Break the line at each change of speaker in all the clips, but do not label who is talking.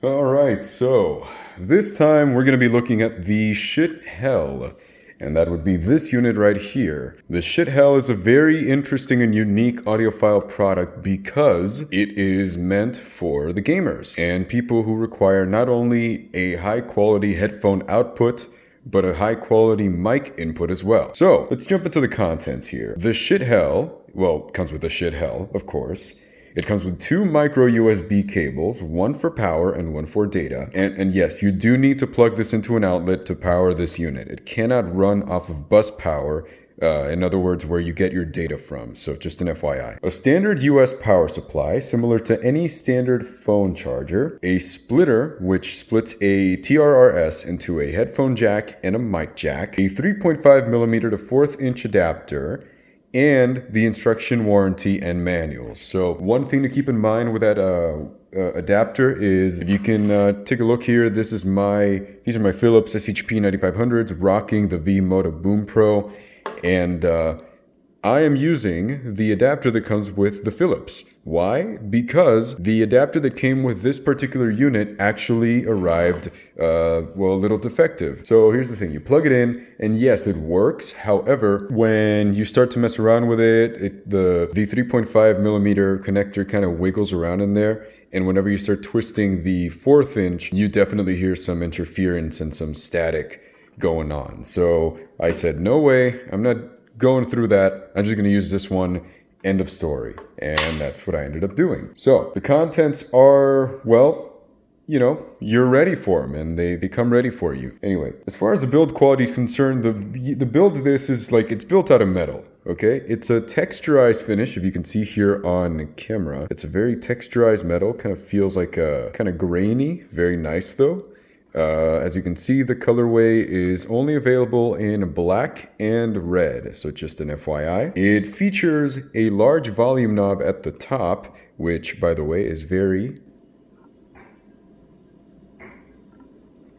Alright, so this time we're going to be looking at the Shit Hell, and that would be this unit right here. The Shit Hell is a very interesting and unique audiophile product because it is meant for the gamers and people who require not only a high quality headphone output, but a high quality mic input as well. So let's jump into the contents here. The Shit Hell, well, comes with the Shit Hell, of course. It comes with two micro USB cables, one for power and one for data. And yes, you do need to plug this into an outlet to power this unit. It cannot run off of bus power, in other words, where you get your data from. So just an FYI. A standard US power supply, similar to any standard phone charger. A splitter, which splits a TRRS into a headphone jack and a mic jack. A 3.5mm to 1/4 inch adapter, and the instruction warranty and manuals. So one thing to keep in mind with that adapter is, if you can take a look here, these are my Philips SHP 9500s rocking the V-Moto Boom Pro, and I am using the adapter that comes with the Philips. Why? Because the adapter that came with this particular unit actually arrived, a little defective. So here's the thing, you plug it in, and yes, it works. However, when you start to mess around with it, the 3.5mm connector kind of wiggles around in there. And whenever you start twisting the 1/4 inch, you definitely hear some interference and some static going on. So I said, no way, I'm not going through that. I'm just going to use this one. End of story. And that's what I ended up doing. So the contents are, well, you're ready for them, and they come ready for you. Anyway, as far as the build quality is concerned, the build of this is like, it's built out of metal. Okay, it's a texturized finish, if you can see here on camera. It's a very texturized metal, kind of feels like a kind of grainy, very nice though. As you can see, the colorway is only available in black and red, so just an FYI. It features a large volume knob at the top, which, by the way, is very,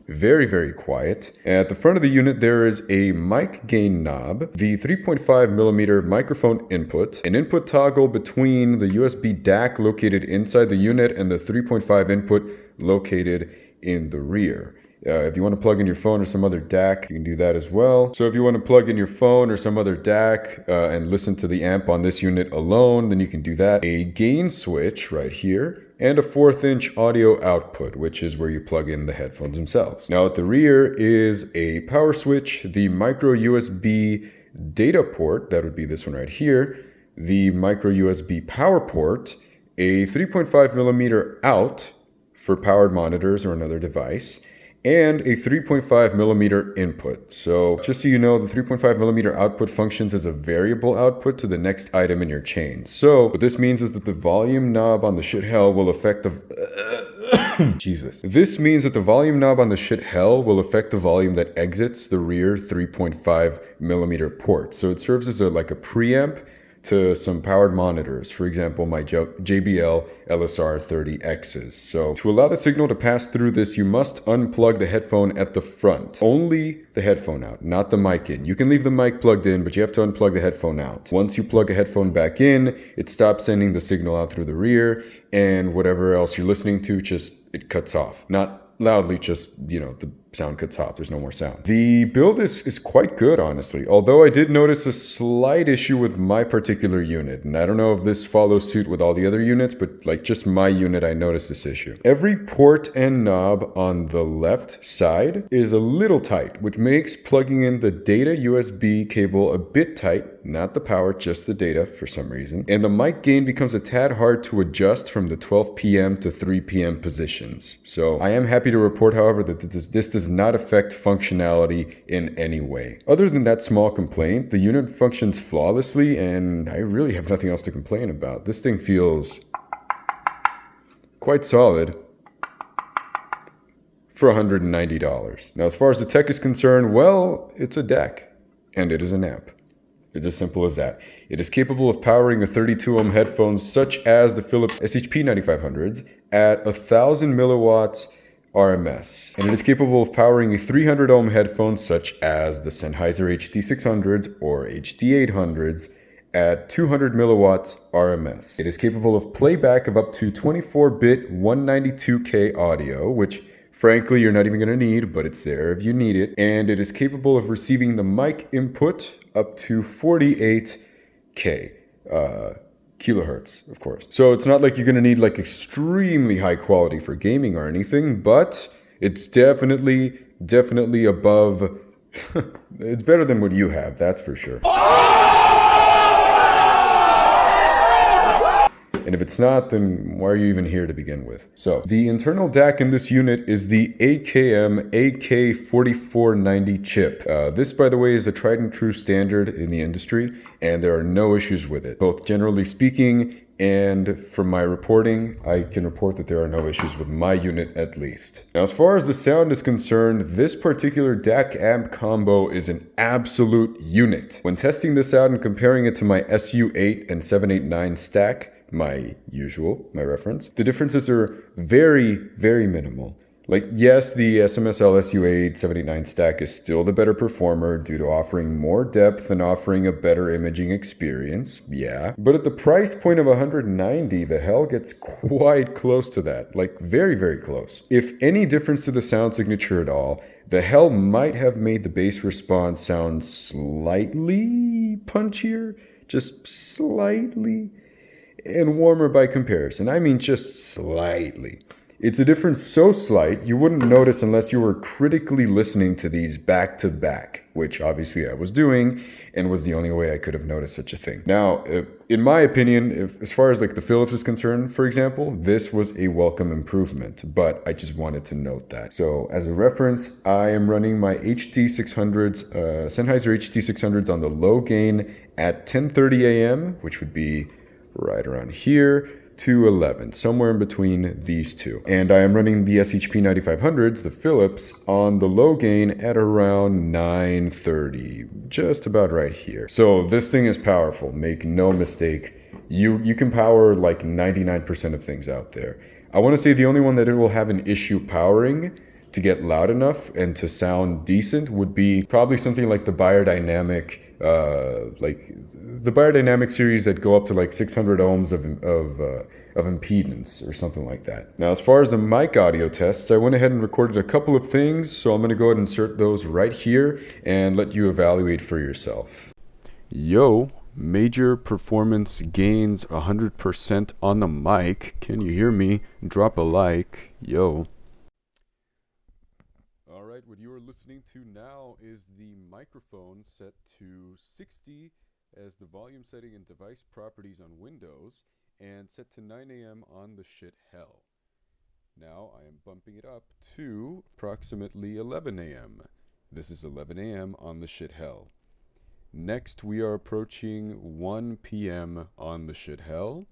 very quiet. At the front of the unit, there is a mic gain knob, the 3.5mm microphone input, an input toggle between the USB DAC located inside the unit and the 3.5 input located in the rear. If you want to plug in your phone or some other DAC, you can do that as well. So if you want to plug in your phone or some other DAC and listen to the amp on this unit alone, then you can do that. A gain switch right here, and a 1/4 inch audio output, which is where you plug in the headphones themselves. Now at the rear is a power switch, the micro USB data port, that would be this one right here, the micro USB power port, a 3.5mm out for powered monitors or another device, and a 3.5mm input. So just so you know, the 3.5mm output functions as a variable output to the next item in your chain. So what this means is that the volume knob on the Shit Hell will affect the Jesus. This means that the volume knob on the Shit Hell will affect the volume that exits the rear 3.5mm port. So it serves as like a preamp to some powered monitors, for example, my JBL LSR30Xs. So to allow the signal to pass through this, you must unplug the headphone at the front. Only the headphone out, not the mic in. You can leave the mic plugged in, but you have to unplug the headphone out. Once you plug a headphone back in, it stops sending the signal out through the rear, and whatever else you're listening to, it cuts off. Not loudly, just, the sound cuts off. There's no more sound. The build is quite good, honestly, although I did notice a slight issue with my particular unit, and I don't know if this follows suit with all the other units, but like just my unit, I noticed this issue. Every port and knob on the left side is a little tight, which makes plugging in the data USB cable a bit tight, not the power, just the data for some reason, and the mic gain becomes a tad hard to adjust from the 12 p.m. to 3 p.m. positions. So I am happy to report, however, that this does not affect functionality in any way. Other than that small complaint, the unit functions flawlessly, and I really have nothing else to complain about. This thing feels quite solid for $190. Now, as far as the tech is concerned, well, it's a DAC, and it is an amp. It's as simple as that. It is capable of powering a 32 ohm headphones such as the Philips SHP 9500s at 1000 milliwatts RMS, and it is capable of powering a 300 ohm headphone such as the Sennheiser HD600s or HD800s at 200 milliwatts RMS. It is capable of playback of up to 24-bit 192K audio, which frankly you're not even going to need, but it's there if you need it. And it is capable of receiving the mic input up to 48K kilohertz, of course. So it's not like you're going to need like extremely high quality for gaming or anything, but it's definitely above. It's better than what you have, that's for sure. And if it's not, then why are you even here to begin with? So, the internal DAC in this unit is the AKM AK4490 chip. This, by the way, is a tried and true standard in the industry, and there are no issues with it. Both generally speaking, and from my reporting, I can report that there are no issues with my unit at least. Now, as far as the sound is concerned, this particular DAC amp combo is an absolute unit. When testing this out and comparing it to my SU8 and 789 stack, my reference, the differences are very, very minimal. Like, yes, the SMSL SU8 789 stack is still the better performer due to offering more depth and offering a better imaging experience, yeah. But at the price point of 190, the Hell gets quite close to that, like very, very close. If any difference to the sound signature at all, the Hell might have made the bass response sound slightly punchier, just slightly, and warmer by comparison. I mean just slightly. It's a difference so slight you wouldn't notice unless you were critically listening to these back to back, which obviously I was doing and was the only way I could have noticed such a thing. Now, in my opinion, as far as like the Philips is concerned, for example, this was a welcome improvement, but I just wanted to note that. So as a reference, I am running my HD600s, Sennheiser HD600s on the low gain at 10:30 a.m., which would be right around here, to 11, somewhere in between these two. And I am running the SHP 9500s, the Philips, on the low gain at around 930, just about right here. So this thing is powerful, make no mistake. You can power like 99% of things out there. I want to say the only one that it will have an issue powering to get loud enough and to sound decent would be probably something like the Beyerdynamic, like the Beyerdynamic series that go up to like 600 ohms of impedance or something like that. Now, as far as the mic audio tests, I went ahead and recorded a couple of things, so I'm going to go ahead and insert those right here and let you evaluate for yourself. Yo, major performance gains 100% on the mic. Can you hear me? Drop a like. Yo. Alright, what you are listening to now is the microphone set to 60 as the volume setting and device properties on Windows, and set to 9 a.m. on the shit Hell. Now I am bumping it up to approximately 11 a.m. This is 11 a.m. on the shit Hell. Next we are approaching 1 p.m. on the shit Hell.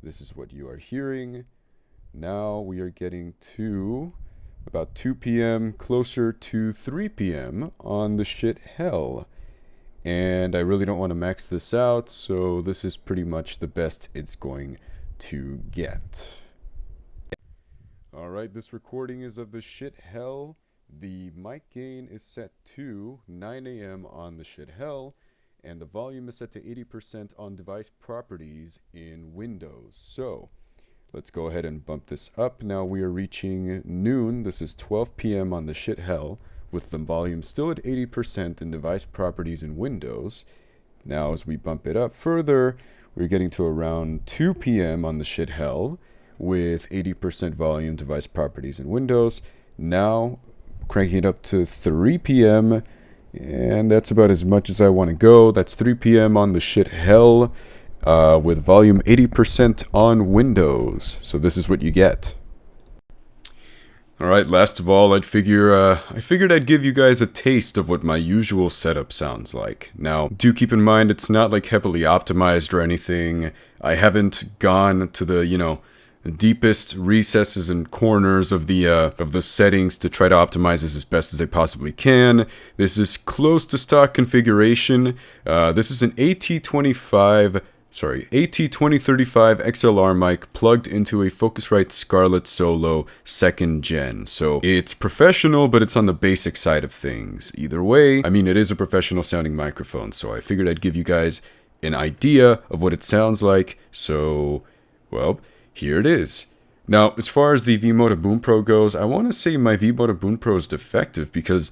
This is what you are hearing. Now we are getting to about 2 p.m., closer to 3 p.m. on the shit Hell. And I really don't want to max this out, so this is pretty much the best it's going to get. Alright, this recording is of the shit Hell. The mic gain is set to 9 a.m. on the shit Hell, and the volume is set to 80% on device properties in Windows. So, let's go ahead and bump this up. Now we are reaching noon. This is 12 p.m. on the shit Hell, with the volume still at 80% in device properties in Windows. Now as we bump it up further, we're getting to around 2 p.m. on the shit Hell, with 80% volume device properties in Windows. Now cranking it up to 3 p.m. and that's about as much as I want to go. That's 3 p.m. on the shit Hell, with volume 80% on Windows. So this is what you get. Alright, last of all, I figured I'd give you guys a taste of what my usual setup sounds like. Now, do keep in mind it's not like heavily optimized or anything. I haven't gone to the, deepest recesses and corners of the settings to try to optimize this as best as I possibly can. This is close to stock configuration. This is an AT2035 XLR mic plugged into a Focusrite Scarlett Solo 2nd gen. So it's professional, but it's on the basic side of things. Either way, I mean, it is a professional sounding microphone, so I figured I'd give you guys an idea of what it sounds like. So, well, here it is. Now, as far as the V-Moda Boom Pro goes, I want to say my V-Moda Boom Pro is defective because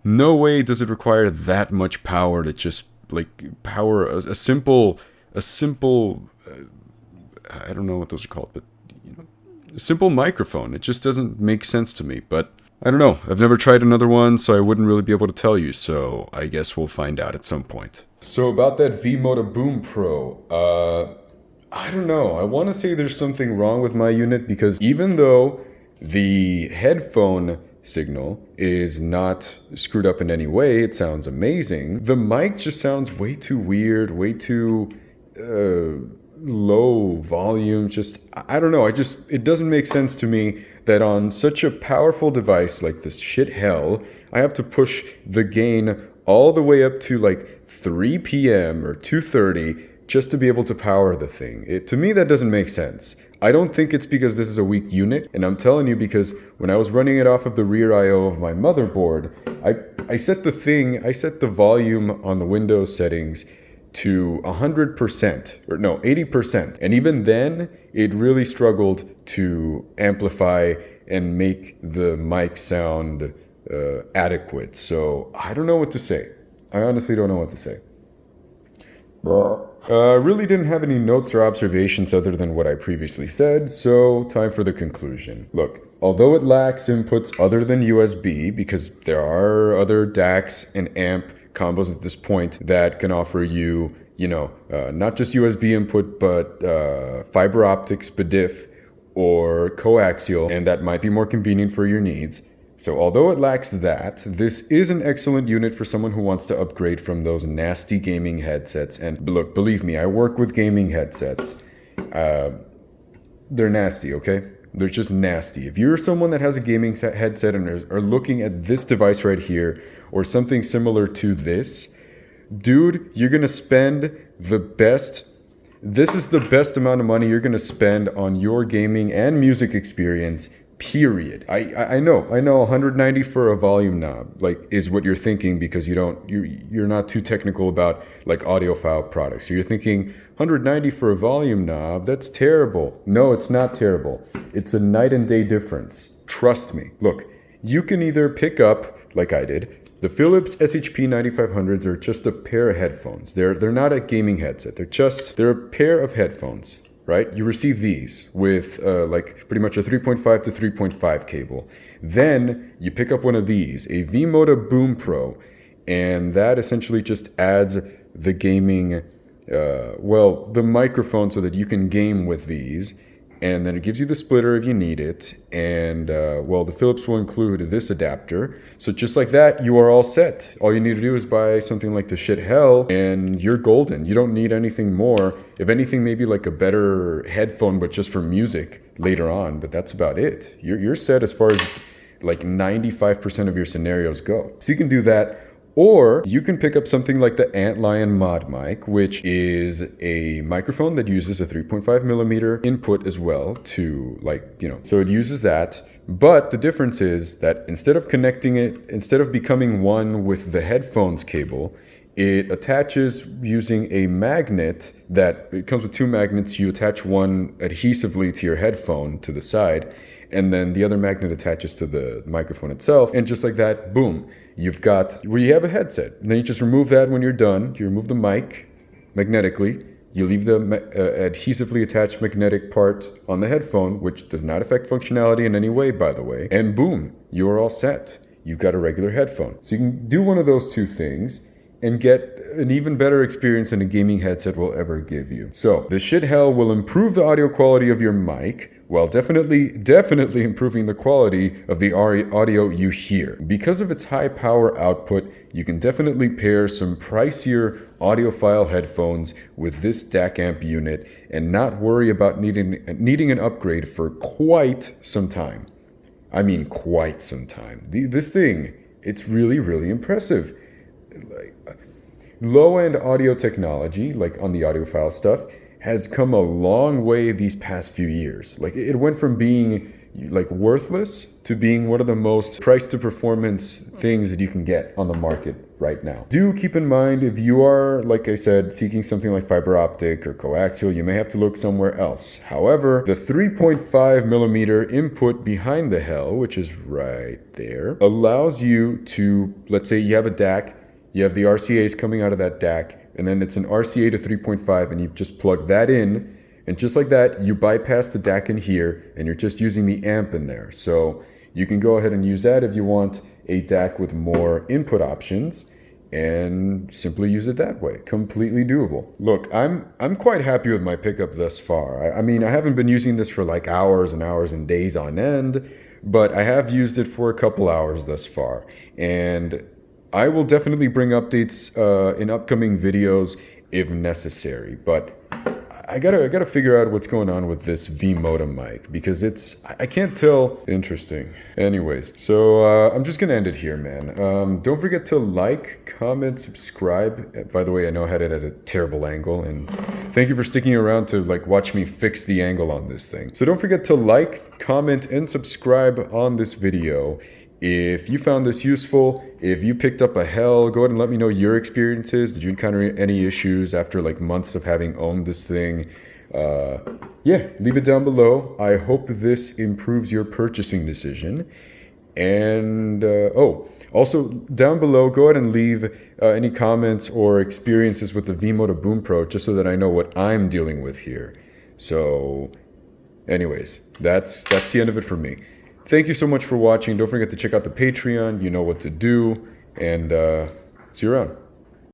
no way does it require that much power to just like power a simple I don't know what those are called, but a simple microphone. It just doesn't make sense to me. But I don't know. I've never tried another one, so I wouldn't really be able to tell you. So I guess we'll find out at some point. So about that V-Moda Boom Pro, I don't know. I want to say there's something wrong with my unit because even though the headphone signal is not screwed up in any way, it sounds amazing. The mic just sounds way too weird, way too low volume. Just, I don't know. It doesn't make sense to me that on such a powerful device like this shit hell, I have to push the gain all the way up to like 3 p.m. or 2:30 just to be able to power the thing. To me, that doesn't make sense. I don't think it's because this is a weak unit, and I'm telling you because when I was running it off of the rear I/O of my motherboard, I set the volume on the Windows settings to 100%, or no, 80%. And even then, it really struggled to amplify and make the mic sound adequate. So I don't know what to say. I honestly don't know what to say. Really didn't have any notes or observations other than what I previously said, so time for the conclusion. Look, although it lacks inputs other than USB, because there are other DACs and amp combos at this point that can offer you, not just USB input, but fiber optics, SPDIF, or coaxial, and that might be more convenient for your needs. So although it lacks that, this is an excellent unit for someone who wants to upgrade from those nasty gaming headsets. And look, believe me, I work with gaming headsets. They're nasty, okay? They're just nasty. If you're someone that has a gaming headset and are looking at this device right here, or something similar to this, dude, you're gonna spend this is the best amount of money you're gonna spend on your gaming and music experience, period. I know 190 for a volume knob like is what you're thinking because you're not too technical about like audiophile products. So you're thinking 190 for a volume knob, that's terrible. No, it's not terrible. It's a night and day difference. Trust me. Look, you can either pick up, like I did, the Philips SHP 9500s are just a pair of headphones. They're not a gaming headset. They're a pair of headphones. Right? You receive these with like pretty much a 3.5 to 3.5 cable. Then you pick up one of these, a V-Moda Boom Pro, and that essentially just adds the gaming, the microphone so that you can game with these. And then it gives you the splitter if you need it. And, the Philips will include this adapter. So just like that, you are all set. All you need to do is buy something like the shit hell, and you're golden. You don't need anything more. If anything, maybe like a better headphone, but just for music later on. But that's about it. You're set as far as like 95% of your scenarios go. So you can do that. Or you can pick up something like the Antlion Mod Mic, which is a microphone that uses a 3.5 millimeter input as well to so it uses that. But the difference is that instead of becoming one with the headphones cable, it attaches using a magnet it comes with two magnets. You attach one adhesively to your headphone to the side, and then the other magnet attaches to the microphone itself. And just like that, boom. You have a headset. And then you just remove that when you're done. You remove the mic magnetically. You leave the adhesively attached magnetic part on the headphone, which does not affect functionality in any way, by the way. And boom, you're all set. You've got a regular headphone. So you can do one of those two things and get an even better experience than a gaming headset will ever give you. So the shit hell will improve the audio quality of your mic, while definitely improving the quality of the audio you hear. Because of its high power output, you can definitely pair some pricier audiophile headphones with this DAC amp unit and not worry about needing an upgrade for quite some time. I mean quite some time. This thing, it's really, really impressive. Low-end audio technology, like on the audiophile stuff, has come a long way these past few years. Like it went from being like worthless to being one of the most price to performance things that you can get on the market right now. Do keep in mind, if you are, like I said, seeking something like fiber optic or coaxial, you may have to look somewhere else. However, the 3.5 millimeter input behind the Hell, which is right there, allows you to, let's say you have a DAC, you have the RCAs coming out of that DAC, and then it's an RCA to 3.5, and you just plug that in, and just like that, you bypass the DAC in here, and you're just using the amp in there. So you can go ahead and use that if you want a DAC with more input options, and simply use it that way. Completely doable. Look, I'm quite happy with my pickup thus far. I mean, I haven't been using this for like hours and hours and days on end, but I have used it for a couple hours thus far. And I will definitely bring updates in upcoming videos if necessary. But I gotta figure out what's going on with this V-Modem mic, because I can't tell. Interesting. Anyways, so I'm just gonna end it here, man. Don't forget to like, comment, subscribe. By the way, I know I had it at a terrible angle, and thank you for sticking around to like watch me fix the angle on this thing. So don't forget to like, comment, and subscribe on this video. If you found this useful, if you picked up a Hell, go ahead and let me know your experiences. Did you encounter any issues after like months of having owned this thing? Yeah, leave it down below. I hope this improves your purchasing decision. And also down below, go ahead and leave any comments or experiences with the V-Moto Boom Pro, just so that I know what I'm dealing with here. So anyways, that's the end of it for me. Thank you so much for watching. Don't forget to check out the Patreon. You know what to do. And see you around.